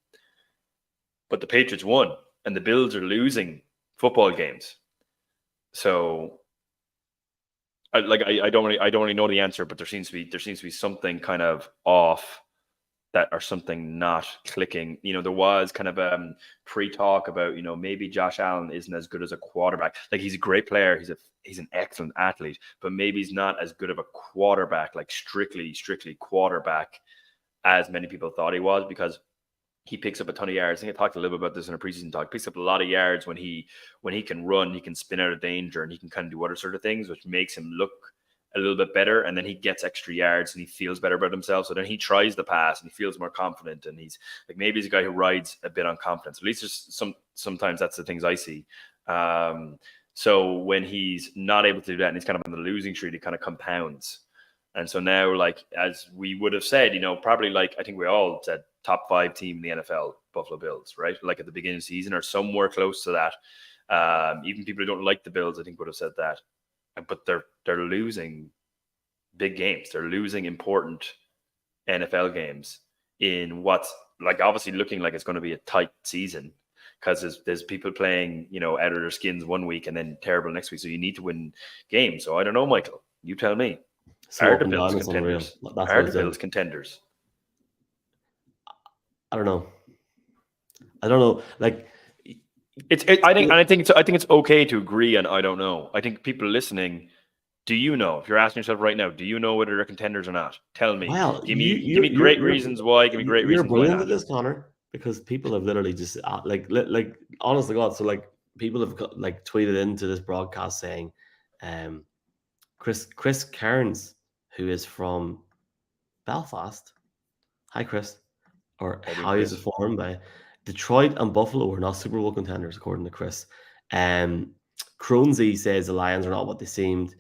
But the Patriots won, and the Bills are losing football games. So, I don't really know the answer, but there seems to be something kind of off, that or something not clicking. There was kind of pre-talk about maybe Josh Allen isn't as good as a quarterback. Like, he's a great player, he's an excellent athlete, but maybe he's not as good of a quarterback, like strictly quarterback, as many people thought he was, because he picks up a ton of yards. I think I talked a little bit about this in a preseason talk. Picks up a lot of yards when he can run, he can spin out of danger, and he can kind of do other sort of things, which makes him look a little bit better. And then he gets extra yards and he feels better about himself. So then he tries the pass and he feels more confident. And he's like, maybe he's a guy who rides a bit on confidence. At least there's sometimes that's the things I see. So when he's not able to do that and he's kind of on the losing streak, it kind of compounds. And so now, like, as we would have said, probably like, I think we all said top 5 team in the NFL, Buffalo Bills, right? Like at the beginning of the season or somewhere close to that. Even people who don't like the Bills, I think, would have said that. But they're losing big games. They're losing important NFL games in what's like obviously looking like it's going to be a tight season, because there's people playing, out of their skins one week and then terrible next week. So you need to win games. So I don't know, Michael. You tell me. Are the Bills contenders? Are the Bills contenders? I don't know. Like, I think it's okay to agree on I don't know. I think people listening, do you know? If you're asking yourself right now, do you know whether they're contenders or not? Tell me. Well, give me great reasons why. Give me great reasons why. You're brilliant at this, Conor, because people have literally just like honest to God. So like people have like tweeted into this broadcast saying, Chris Cairns, who is from Belfast. Hi, Chris. Or how is it formed by Detroit and Buffalo were not Super Bowl contenders, according to Chris. Cronzy says the Lions are not what they seemed.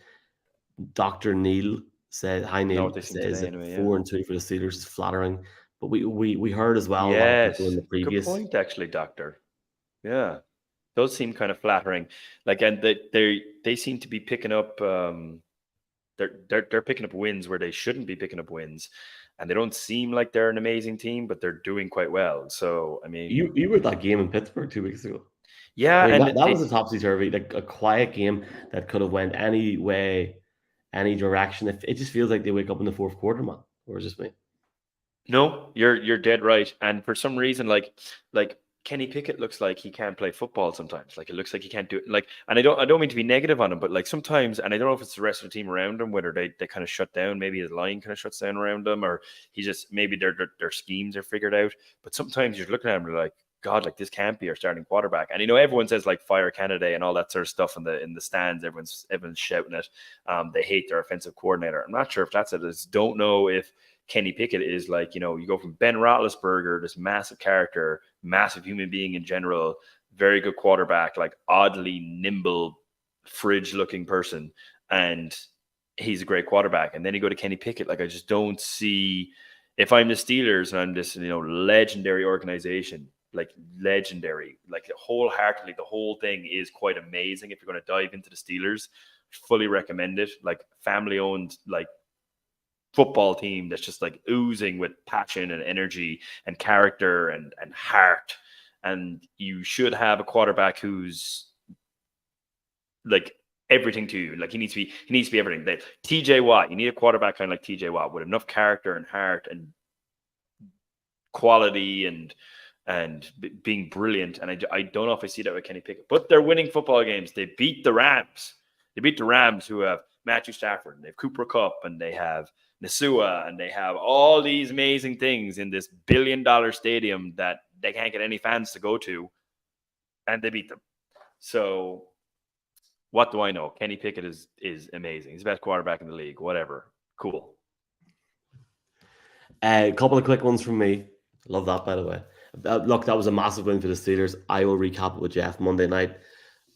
Dr. Neil said high Not what name they seem says today, that anyway. Yeah. 4-2 for the Steelers is flattering. But we heard as well a lot of people in Yes. the Good previous. point, actually, Doctor. Yeah. Those seem kind of flattering. Like, and they seem to be picking up. They're picking up wins where they shouldn't be picking up wins, and they don't seem like they're an amazing team, but they're doing quite well. So, I mean, You were at that game in Pittsburgh 2 weeks ago. I yeah, mean and that was a topsy turvy, like a quiet game that could have went any way, any direction. It just feels like they wake up in the fourth quarter, man. Or is it just me? no, you're dead right. And for some reason, like Kenny Pickett looks like he can't play football sometimes. Like it looks like he can't do it. Like, and I don't mean to be negative on him, but like sometimes, and I don't know if it's the rest of the team around him, whether they kind of shut down. Maybe his line kind of shuts down around him, or he just maybe their schemes are figured out. But sometimes you're looking at him, you're like, God, like this can't be our starting quarterback. And everyone says like fire Kennedy and all that sort of stuff in the stands. Everyone's shouting it. They hate their offensive coordinator. I'm not sure if that's it. I just don't know if Kenny Pickett is like, you go from Ben Roethlisberger, this massive character, massive human being in general, very good quarterback, like oddly nimble, fridge-looking person, and he's a great quarterback. And then you go to Kenny Pickett, like I just don't see. If I'm the Steelers and I'm this, legendary organization, like legendary, like wholeheartedly, the whole thing is quite amazing. If you're going to dive into the Steelers, fully recommend it. Like family-owned, like football team that's just like oozing with passion and energy and character and heart. And you should have a quarterback who's like everything to you. Like he needs to be everything. TJ Watt, you need a quarterback kind of like TJ Watt with enough character and heart and quality and being brilliant. And I don't know if I see that with Kenny Pickett, but they're winning football games. They beat the Rams. They beat the Rams, who have Matthew Stafford, and they have Cooper Kupp, and they have Nasua, and they have all these amazing things in this $1 billion stadium that they can't get any fans to go to, and they beat them. So what do I know? Kenny Pickett is amazing. He's the best quarterback in the league. Whatever. Cool. A couple of quick ones from me. Love that, by the way. Look, that was a massive win for the Steelers. I will recap it with Jeff Monday night,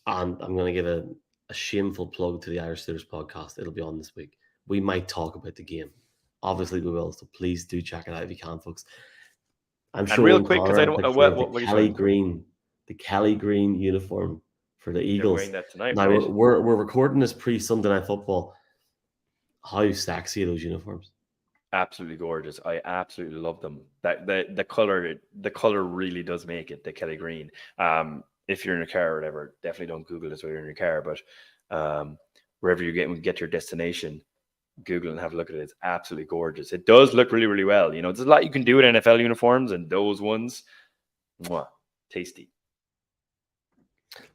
and I'm going to give a shameful plug to the Irish Steelers podcast. It'll be on this week. We might talk about the game. Obviously, we will. So please do check it out if you can, folks. I'm And real showing quick, because Conor I a don't. picture What, of what, the what are you Kelly showing? Green, uniform for the They're Eagles. wearing that tonight, Now right? we're recording this pre Sunday Night Football. How sexy are those uniforms? Absolutely gorgeous. I absolutely love them. That the color really does make it, the Kelly Green. If you're in a car or whatever, definitely don't Google this while you're in your car. But wherever you get your destination, Google and have a look at it. It's absolutely gorgeous. It does look really, really well. There's a lot you can do with NFL uniforms, and those ones, mwah, tasty.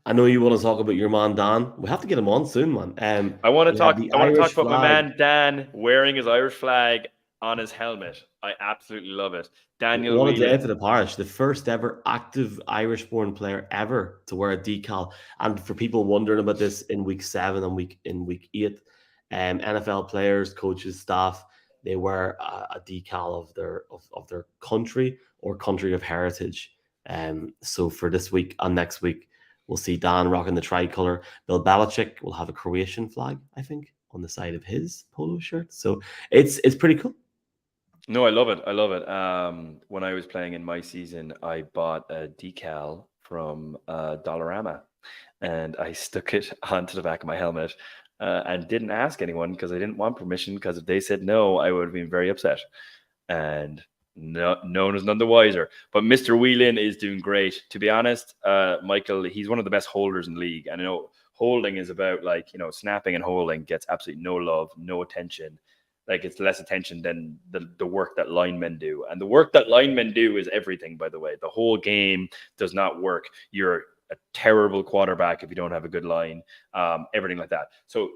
I know you want to talk about your man Dan. We have to get him on soon, man. I want to We had talk. the I want to talk Irish about my flag. man Dan wearing his Irish flag on his helmet. I absolutely love it. Daniel What a day Whelan. for the parish. The first ever active Irish-born player ever to wear a decal. And for people wondering about this in week 7 and week 8, NFL players, coaches, staff, they wear a decal of their country or country of heritage. So for this week and next week, we'll see Dan rocking the tricolor. Bill Belichick will have a Croatian flag, I think, on the side of his polo shirt. So it's pretty cool. No, I love it. I love it. When I was playing in my season, I bought a decal from Dollarama, and I stuck it onto the back of my helmet, and didn't ask anyone because I didn't want permission. Because if they said no, I would have been very upset. And no one is none the wiser. But Mr. Whelan is doing great. To be honest, Michael, he's one of the best holders in the league. And I know holding is about snapping and holding gets absolutely no love, no attention. Like it's less attention than the work that linemen do. And the work that linemen do is everything, by the way. The whole game does not work. You're a terrible quarterback if you don't have a good line, everything like that. So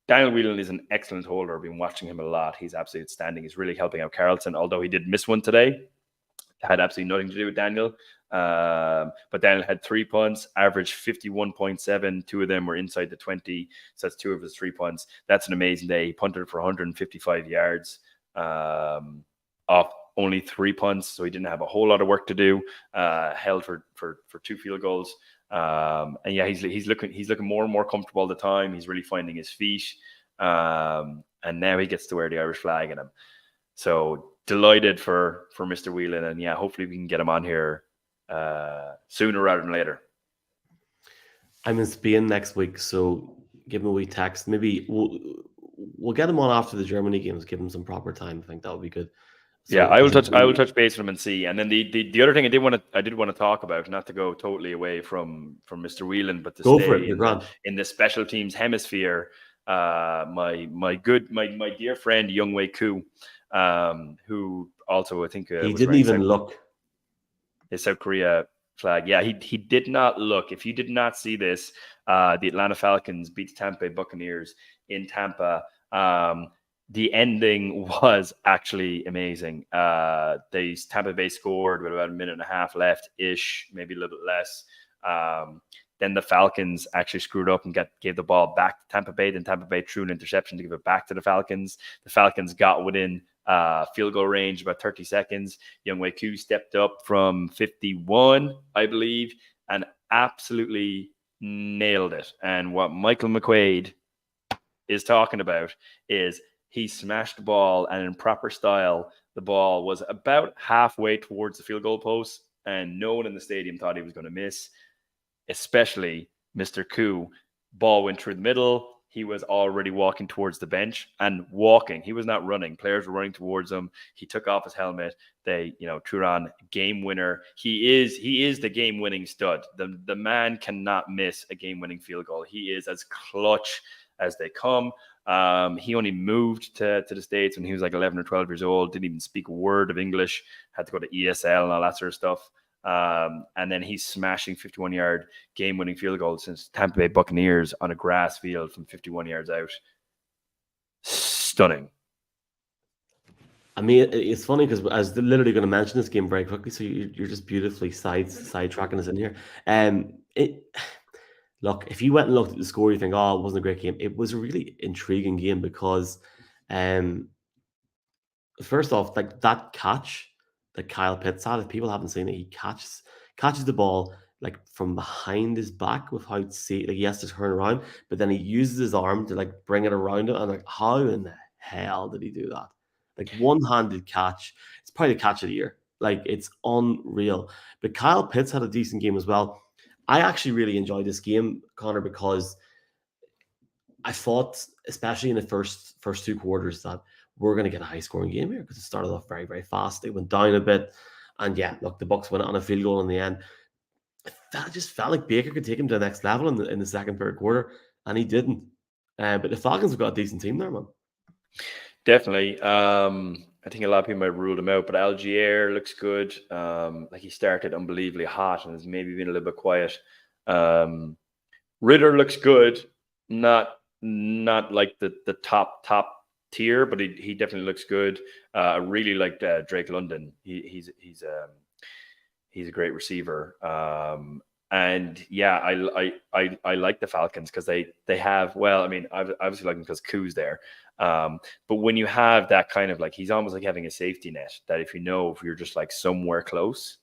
Daniel Whelan is an excellent holder. I've been watching him a lot. He's absolutely outstanding. He's really helping out Carlton, although he did miss one today. It had absolutely nothing to do with Daniel. But Daniel had 3 punts, averaged 51.7. 2 of them were inside the 20. So that's 2 of his 3 punts. That's an amazing day. He punted for 155 yards off only 3 punts. So he didn't have a whole lot of work to do. Held for 2 field goals. And yeah, he's looking more and more comfortable all the time. He's really finding his feet. and now he gets to wear the Irish flag in him. So delighted for Mr. Whelan, and yeah, hopefully we can get him on here sooner rather than later. I'm in Spain next week, so give him a wee text. Maybe we'll get him on after the Germany games. Give him some proper time. I think that would be good. So, yeah, I will touch base with him and see. And then the other thing I did want to talk about, not to go totally away from Mr. Whelan, but to stay in the special teams hemisphere. My dear friend Youngwei Koo, who also I think he didn't even look. His South Korea flag. Yeah, he did not look. If you did not see this, the Atlanta Falcons beat Tampa Bay Buccaneers in Tampa. The ending was actually amazing. Tampa Bay scored with about a minute and a half left-ish, maybe a little bit less. Then the Falcons actually screwed up and gave the ball back to Tampa Bay. Then Tampa Bay threw an interception to give it back to the Falcons. The Falcons got within field goal range about 30 seconds. Youngwei Koo stepped up from 51, I believe, and absolutely nailed it. And what Michael McQuaid is talking about is he smashed the ball, and in proper style, the ball was about halfway towards the field goal post, and no one in the stadium thought he was going to miss, especially Mr. Koo. Ball went through the middle. He was already walking towards the bench and walking. He was not running. Players were running towards him. He took off his helmet. They, threw on game winner. He is the game winning stud. The man cannot miss a game winning field goal. He is as clutch as they come. He only moved to the States when he was like 11 or 12 years old. Didn't even speak a word of English. Had to go to ESL and all that sort of stuff. And then he's smashing 51-yard game-winning field goals since Tampa Bay Buccaneers on a grass field from 51 yards out. Stunning. I mean, it's funny because I was literally going to mention this game very quickly, so you're just beautifully sidetracking us in here. Look, if you went and looked at the score, you think, oh, it wasn't a great game. It was a really intriguing game because, first off, like that catch that Kyle Pitts had, if people haven't seen it, he catches the ball like from behind his back with how he has to turn around, but then he uses his arm to like bring it around him. And like, how in the hell did he do that? Like one-handed catch. It's probably the catch of the year. Like it's unreal. But Kyle Pitts had a decent game as well. I actually really enjoyed this game, Conor, because I thought, especially in the first two quarters, that we're going to get a high-scoring game here because it started off very, very fast. It went down a bit, and yeah, look, the Bucs went on a field goal in the end. I just felt like Baker could take him to the next level in the second, third quarter, and he didn't. But the Falcons have got a decent team there, man. Definitely. I think a lot of people might rule him out, but Algier looks good. Like he started unbelievably hot and has maybe been a little bit quiet. Ritter looks good, not like the top tier, but he definitely looks good. I really liked Drake London. He's a great receiver. And yeah, I like the Falcons because they have, well, I mean, I obviously like them because Koo's there. But when you have that kind of like, he's almost like having a safety net that if you're just like somewhere close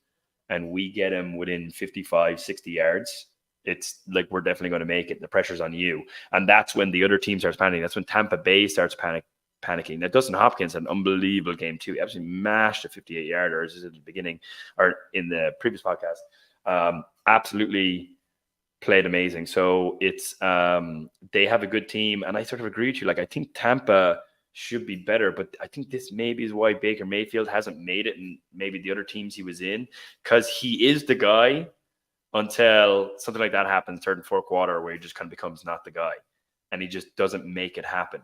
and we get him within 55, 60 yards, it's like, we're definitely going to make it. The pressure's on you. And that's when the other team starts panicking. That's when Tampa Bay starts panicking. Now, Dustin Hopkins had an unbelievable game too. He absolutely mashed a 58-yarder at the beginning or in the previous podcast. Absolutely played amazing. So it's they have a good team, and I sort of agree with you. Like I think Tampa should be better, but I think this maybe is why Baker Mayfield hasn't made it, and maybe the other teams he was in, because he is the guy until something like that happens, third and fourth quarter, where he just kind of becomes not the guy, and he just doesn't make it happen.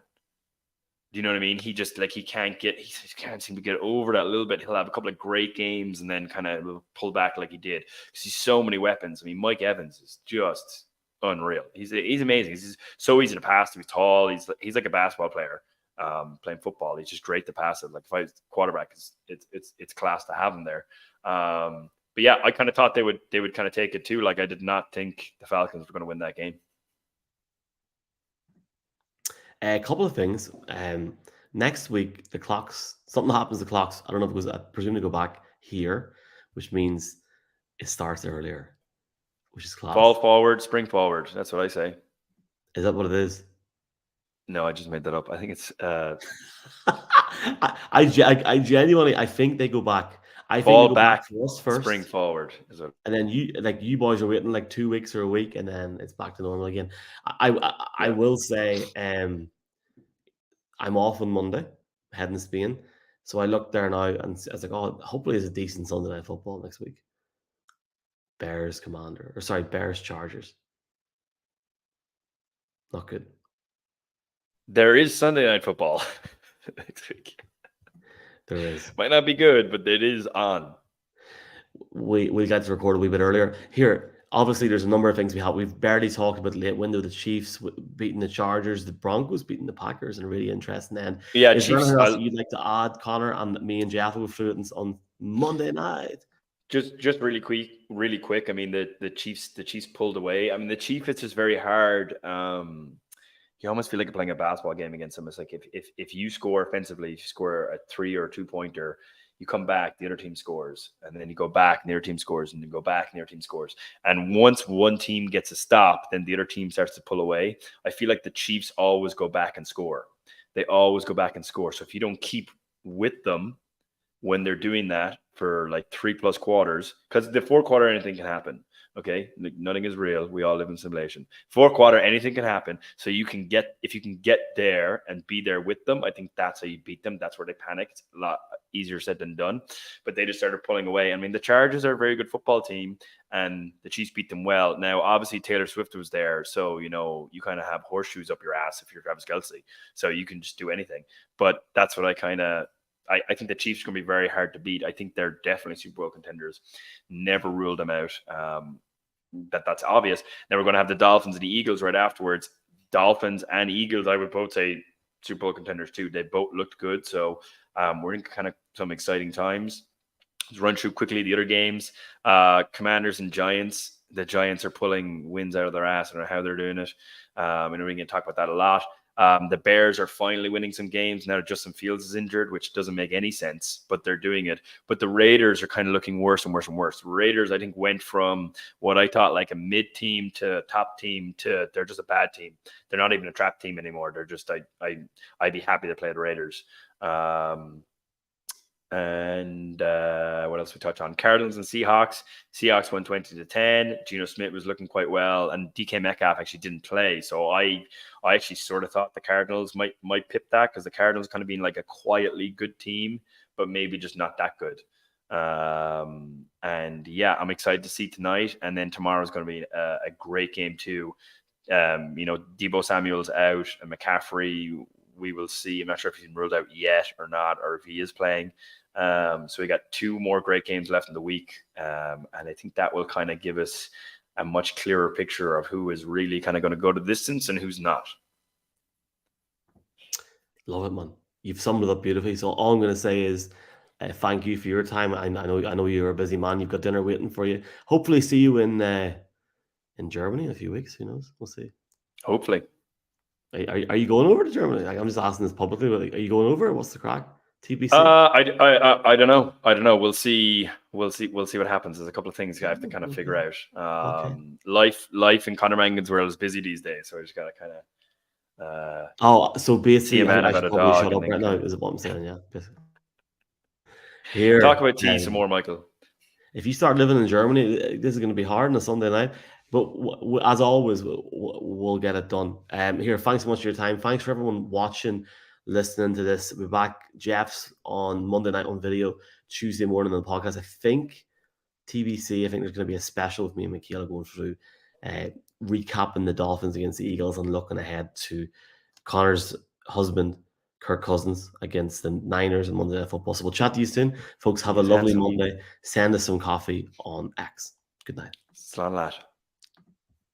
Do you know what I mean? He just like he can't seem to get over that a little bit. He'll have a couple of great games and then kind of pull back like he did because he's so many weapons. I mean, Mike Evans is just unreal. He's amazing. He's so easy to pass. He's tall. He's like a basketball player playing football. He's just great to pass it. Like if I was quarterback, it's class to have him there. But yeah, I kind of thought they would kind of take it too. Like I did not think the Falcons were going to win that game. A couple of things. Next week, something happens to the clocks. I don't know if it was, I presume they go back here, which means it starts earlier, which is class. Fall forward, spring forward. That's what I say. Is that what it is? No, I just made that up. I think it's I genuinely, I think they go back. I think they fall go back back, for us spring first, forward. Is what. and then you boys are waiting like 2 weeks or a week, and then it's back to normal again. I Yeah. will say, I'm off on Monday, heading to Spain, so I looked there now and I was like, oh, hopefully it's a decent Sunday night football next week. Bears Chargers. Not good. There is Sunday night football next week. There is. Might not be good, but it is on. We got to record a wee bit earlier. Here, obviously, there's a number of things we've barely talked about late window. The Chiefs beating the Chargers, the Broncos beating the Packers, and a really interesting end. Yeah, Is there Chiefs. anything else that you'd like to add, Connor, and me and Jeff will through it on Monday night? Just really quick. I mean, the Chiefs pulled away. I mean, the Chiefs, it's just very hard. You almost feel like you're playing a basketball game against them. It's like if you score offensively, if you score a 3 or 2-pointer, you come back, the other team scores, and then you go back, and the other team scores, and you go back, and the other team scores. And once one team gets a stop, then the other team starts to pull away. I feel like the Chiefs always go back and score. They always go back and score. So if you don't keep with them when they're doing that for like 3+ quarters, because the fourth quarter, anything can happen. Okay, nothing is real. We all live in simulation. Fourth quarter, anything can happen. So if you can get there and be there with them, I think that's how you beat them. That's where they panicked. A lot easier said than done. But they just started pulling away. I mean, the Chargers are a very good football team, and the Chiefs beat them well. Now, obviously, Taylor Swift was there, so you kind of have horseshoes up your ass if you're Travis Kelce. So you can just do anything. But that's what I think the Chiefs are going to be very hard to beat. I think they're definitely Super Bowl contenders. Never ruled them out. That's obvious. Then we're going to have the Dolphins and the Eagles right afterwards. Dolphins and Eagles, I would both say Super Bowl contenders too. They both looked good. So we're in kind of some exciting times. Let's run through quickly the other games. Commanders and Giants. The Giants are pulling wins out of their ass. I don't know how they're doing it. And we're going to talk about that a lot. The Bears are finally winning some games now that Justin Fields is injured, which doesn't make any sense, but they're doing it. But the Raiders are kind of looking worse and worse and worse. The Raiders, I think, went from what I thought like a mid team to top team to they're just a bad team. They're not even a trap team anymore. They're just I'd be happy to play the Raiders. And what else we touch on? Cardinals and Seahawks. Seahawks won 20-10. Geno Smith was looking quite well, and DK Metcalf actually didn't play. So I actually sort of thought the Cardinals might pip that, because the Cardinals kind of being like a quietly good team, but maybe just not that good. And yeah, I'm excited to see tonight, and then tomorrow is going to be a great game too. Deebo Samuel's out, and McCaffrey, we will see. I'm not sure if he's been ruled out yet or not, or if he is playing. So we got 2 more great games left in the week. And I think that will kind of give us a much clearer picture of who is really kind of going to go the distance and who's not. Love it, man. You've summed it up beautifully. So all I'm going to say is thank you for your time. I know you're a busy man. You've got dinner waiting for you. Hopefully see you in Germany in a few weeks. Who knows? We'll see. Hopefully. Are you going over to Germany? I'm just asking this publicly. But are you going over? What's the crack? TBC. I don't know. We'll see. We'll see what happens. There's a couple of things I have to kind of figure out. Life in Conor Mangan's world is busy these days, so I just gotta kind of. So basically, I should probably shut up right now. Is what I'm saying. Yeah. Basically. Here, talk about tea some more, Michael. If you start living in Germany, this is going to be hard on a Sunday night. But as always, we'll get it done. Here, thanks so much for your time. Thanks for everyone watching, listening to this. We'll be back, Jeff's, on Monday night on video, Tuesday morning on the podcast. I think TBC, there's going to be a special with me and Michaela going through recapping the Dolphins against the Eagles and looking ahead to Connor's husband, Kirk Cousins, against the Niners on Monday Night Football. So we'll chat to you soon. Folks, have a lovely Monday. Send us some coffee on X. Good night. Slán lát.